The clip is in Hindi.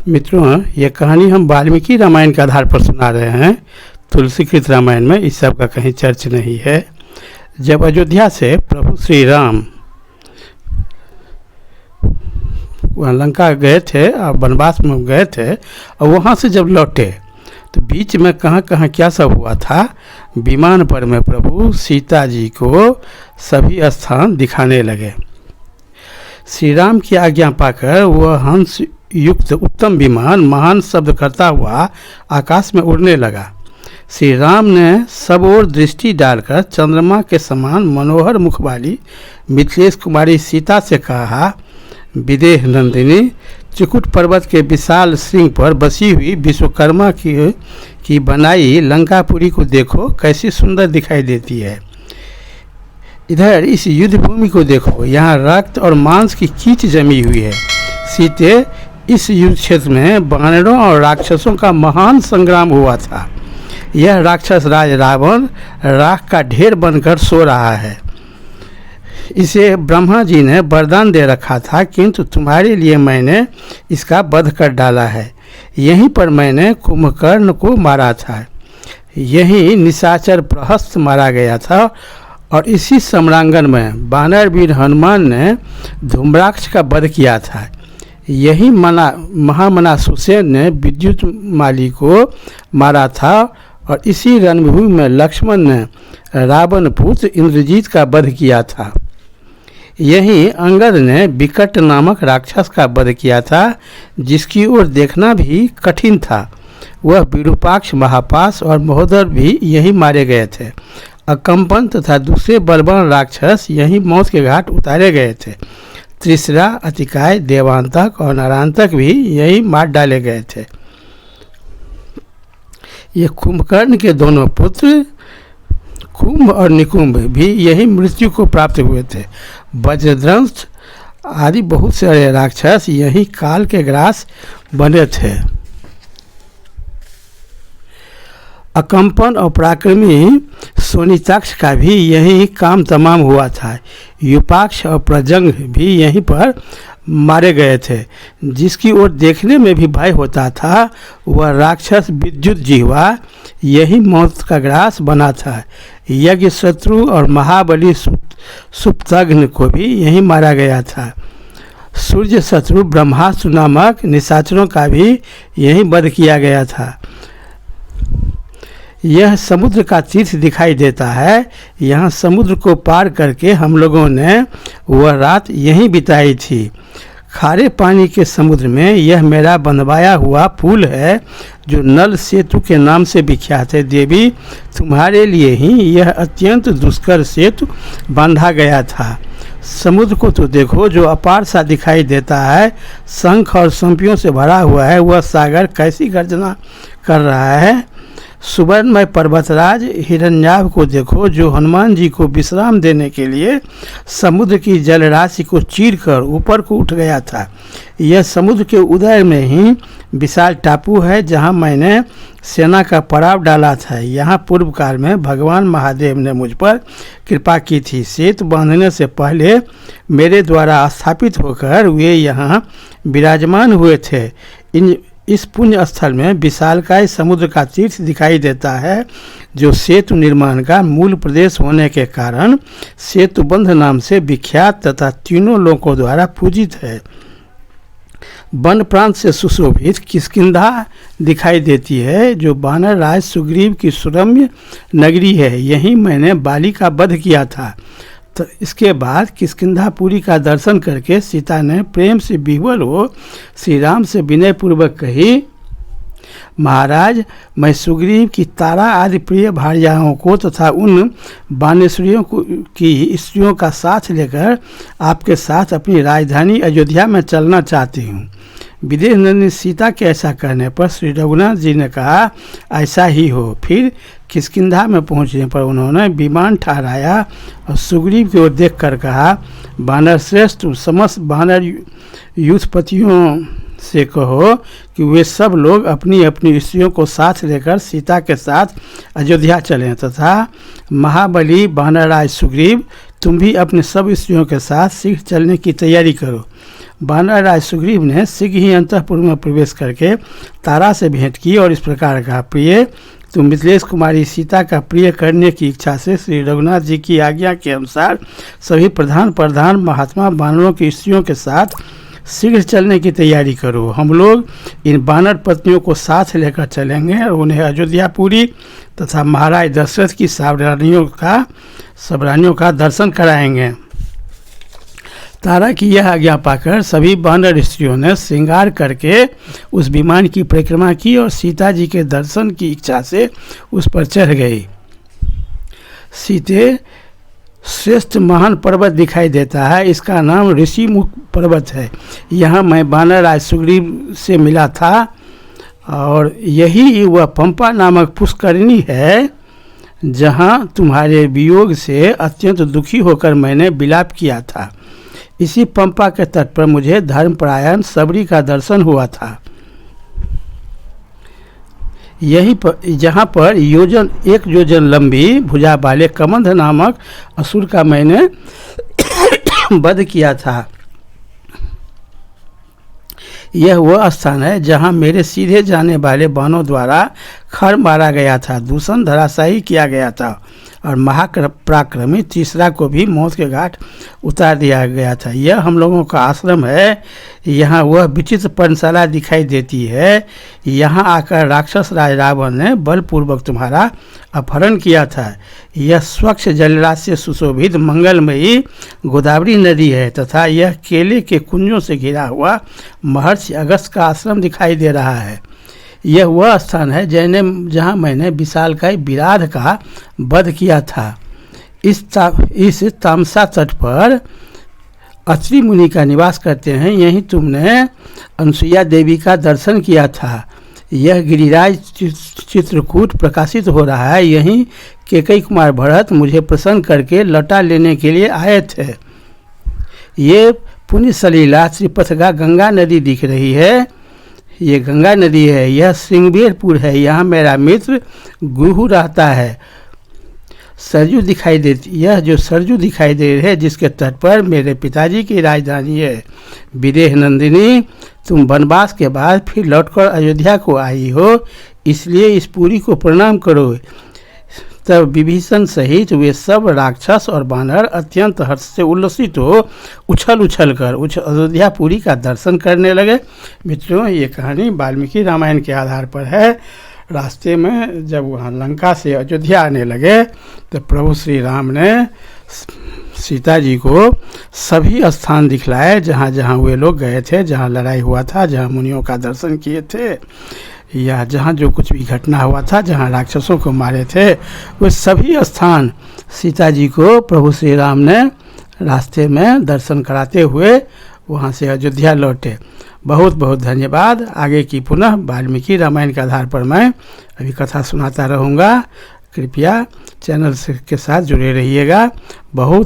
मित्रों, ये कहानी हम वाल्मीकि रामायण के आधार पर सुना रहे हैं। तुलसीकृत रामायण में इस सब का कहीं चर्च नहीं है। जब अयोध्या से प्रभु श्री राम वहाँ लंका गए थे और वनवास में गए थे, और वहाँ से जब लौटे तो बीच में कहाँ कहाँ क्या सब हुआ था। विमान पर में प्रभु सीता जी को सभी स्थान दिखाने लगे। श्री राम की आज्ञा पाकर वह हंस युक्त उत्तम विमान महान शब्द करता हुआ आकाश में उड़ने लगा। श्री राम ने सब ओर दृष्टि डालकर चंद्रमा के समान मनोहर मुख वाली मिथिलेश कुमारी सीता से कहा, विदेह नंदिनी, चिकुट पर्वत के विशाल श्रृंग पर बसी हुई विश्वकर्मा की बनाई लंकापुरी को देखो, कैसी सुंदर दिखाई देती है। इधर इस युद्ध भूमि को देखो, यहाँ रक्त और मांस की कीच जमी हुई है। सीते, इस युद्ध क्षेत्र में वानरों और राक्षसों का महान संग्राम हुआ था। यह राक्षस राज रावण राख का ढेर बनकर सो रहा है। इसे ब्रह्मा जी ने वरदान दे रखा था, किंतु तुम्हारे लिए मैंने इसका वध कर डाला है। यहीं पर मैंने कुंभकर्ण को मारा था। यहीं निशाचर प्रहस्त मारा गया था, और इसी सम्रांगण में वानर वीर हनुमान ने धूम्राक्ष का वध किया था। यही महामनासुसेन ने विद्युत माली को मारा था, और इसी रणभूमि में लक्ष्मण ने रावण पुत्र इंद्रजीत का वध किया था। यही अंगद ने विकट नामक राक्षस का वध किया था, जिसकी ओर देखना भी कठिन था। वह विरूपाक्ष, महापाश और महोदर भी यही मारे गए थे। अकंपन तथा दूसरे बलवान राक्षस यही मौत के घाट उतारे गए थे। त्रिशरा, अतिकाय, देवांतक और नारायणतक भी यही मार डाले गए थे। ये कुंभकर्ण के दोनों पुत्र कुंभ और निकुंभ भी यही मृत्यु को प्राप्त हुए थे। वज्रदंश आदि बहुत सारे राक्षस यही काल के ग्रास बने थे। अकंपन और पराक्रमी सोनिताक्ष का भी यही काम तमाम हुआ था। युपाक्ष और प्रजंग भी यहीं पर मारे गए थे। जिसकी ओर देखने में भी भय होता था, वह राक्षस विद्युत जिह्वा यही मौत का ग्रास बना था। यज्ञ शत्रु और महाबली सुप्तघ्न को भी यही मारा गया था। सूर्य शत्रु ब्रह्मास्त्र नामक निशाचरों का भी यही वध किया गया था। यह समुद्र का तीर्थ दिखाई देता है। यहाँ समुद्र को पार करके हम लोगों ने वह रात यहीं बिताई थी। खारे पानी के समुद्र में यह मेरा बनवाया हुआ पुल है, जो नल सेतु के नाम से विख्यात है। देवी, तुम्हारे लिए ही यह अत्यंत दुष्कर सेतु बांधा गया था। समुद्र को तो देखो, जो अपार सा दिखाई देता है। शंख और संपियों से भरा हुआ है। वह सागर कैसी गर्जना कर रहा है। सुवर्णमय पर्वतराज हिरण्याभ को देखो, जो हनुमान जी को विश्राम देने के लिए समुद्र की जलराशि को चीरकर ऊपर को उठ गया था। यह समुद्र के उदय में ही विशाल टापू है, जहां मैंने सेना का पड़ाव डाला था। यहाँ पूर्व काल में भगवान महादेव ने मुझ पर कृपा की थी। सेतु बांधने से पहले मेरे द्वारा स्थापित होकर वे यहाँ विराजमान हुए थे। इस पुण्य स्थल में विशालकाय समुद्र का तीर्थ दिखाई देता है, जो सेतु निर्माण का मूल प्रदेश होने के कारण सेतुबंध नाम से विख्यात तथा तीनों लोगों द्वारा पूजित है। वन प्रांत से सुशोभित किष्किंधा दिखाई देती है, जो वानर राज सुग्रीव की सुरम्य नगरी है। यहीं मैंने बाली का वध किया था। तो इसके बाद किष्किंधापुरी का दर्शन करके सीता ने प्रेम से विह्वल हो श्री राम से विनय पूर्वक कही, महाराज, मैं सुग्रीव की तारा आदि प्रिय भार्याओं को तथा उन बानेश्वरियों की स्त्रियों का साथ लेकर आपके साथ अपनी राजधानी अयोध्या में चलना चाहती हूँ। विदेह नंदिनी सीता के ऐसा कहने पर श्री रघुनाथ जी ने कहा, ऐसा ही हो। फिर किष्किंधा में पहुंचने पर उन्होंने विमान ठहराया और सुग्रीव की ओर देख कर कहा, वानर श्रेष्ठ, समस्त वानर युद्धपतियों से कहो कि वे सब लोग अपनी अपनी स्त्रियों को साथ लेकर सीता के साथ अयोध्या चलें, तथा महाबली वानरराज सुग्रीव, तुम भी अपने सब स्त्रियों के साथ शीघ्र चलने की तैयारी करो। वानर राज सुग्रीव ने शीघ्र ही अंतःपुर में प्रवेश करके तारा से भेंट की और इस प्रकार कहा, प्रिय, तुम मिथिलेश कुमारी सीता का प्रिय करने की इच्छा से श्री रघुनाथ जी की आज्ञा के अनुसार सभी प्रधान महात्मा वानरों की स्त्रियों के साथ शीघ्र चलने की तैयारी करो। हम लोग इन वानर पत्नियों को साथ लेकर चलेंगे और उन्हें अयोध्यापुरी तथा महाराज दशरथ की सब रानियों का दर्शन कराएंगे। तारा की यह आज्ञा पाकर सभी वानर स्त्रियों ने श्रृंगार करके उस विमान की परिक्रमा की और सीता जी के दर्शन की इच्छा से उस पर चढ़ गई। सीते श्रेष्ठ महान पर्वत दिखाई देता है, इसका नाम ऋषिमुख पर्वत है। यहाँ मैं वानर राज सुग्रीव से मिला था और यही वह पंपा नामक पुष्करिणी है जहाँ तुम्हारे वियोग से अत्यंत दुखी होकर मैंने विलाप किया था। इसी पंपा के तट पर मुझे धर्मपरायण सबरी का दर्शन हुआ था। यहीं पर जहाँ पर एक योजन लंबी भुजा वाले कमंध नामक असुर का मैंने वध किया था। यह वह स्थान है जहाँ मेरे सीधे जाने वाले बाणों द्वारा खर मारा गया था, दूषण धराशायी किया गया था और महापराक्रमी तीसरा को भी मौत के घाट उतार दिया गया था। यह हम लोगों का आश्रम है। यहाँ वह विचित्र पर्णशाला दिखाई देती है। यहाँ आकर राक्षस राज रावण ने बलपूर्वक तुम्हारा अपहरण किया था। यह स्वच्छ जलराशि से सुशोभित मंगलमयी गोदावरी नदी है तथा यह केले के कुंजों से घिरा हुआ महर्षि अगस्त का आश्रम दिखाई दे रहा है। यह वह स्थान है जहाँ मैंने विशालकाय विराध का वध किया था। इस तामसा तट पर अत्रि मुनि का निवास करते हैं। यहीं तुमने अनसुईया देवी का दर्शन किया था। यह गिरिराज चित्रकूट प्रकाशित हो रहा है। यहीं केकई कुमार भरत मुझे प्रसन्न करके लौटा लेने के लिए आए थे। ये पुण्य सलीला त्रिपथगा गंगा नदी दिख रही है। ये गंगा नदी है। यह श्रृंगबेरपुर है। यहाँ मेरा मित्र गुरु रहता है। सरजू दिखाई देती, यह जो सरजू दिखाई दे रही है जिसके तट पर मेरे पिताजी की राजधानी है। विदेह नंदिनी, तुम वनवास के बाद फिर लौटकर अयोध्या को आई हो, इसलिए इस पुरी को प्रणाम करो। तब विभीषण सहित वे सब राक्षस और वानर अत्यंत हर्ष से उल्लसित हो उछल कर अयोध्यापुरी का दर्शन करने लगे। मित्रों, ये कहानी वाल्मीकि रामायण के आधार पर है। रास्ते में जब वहाँ लंका से अयोध्या आने लगे तो प्रभु श्री राम ने सीता जी को सभी स्थान दिखलाए जहाँ जहाँ वे लोग गए थे, जहाँ लड़ाई हुआ था, जहाँ मुनियों का दर्शन किए थे, या जहाँ जो कुछ भी घटना हुआ था, जहाँ राक्षसों को मारे थे, वे सभी स्थान सीता जी को प्रभु श्री राम ने रास्ते में दर्शन कराते हुए वहाँ से अयोध्या लौटे। बहुत बहुत धन्यवाद। आगे की पुनः वाल्मीकि रामायण के आधार पर मैं अभी कथा सुनाता रहूँगा। कृपया चैनल के साथ जुड़े रहिएगा। बहुत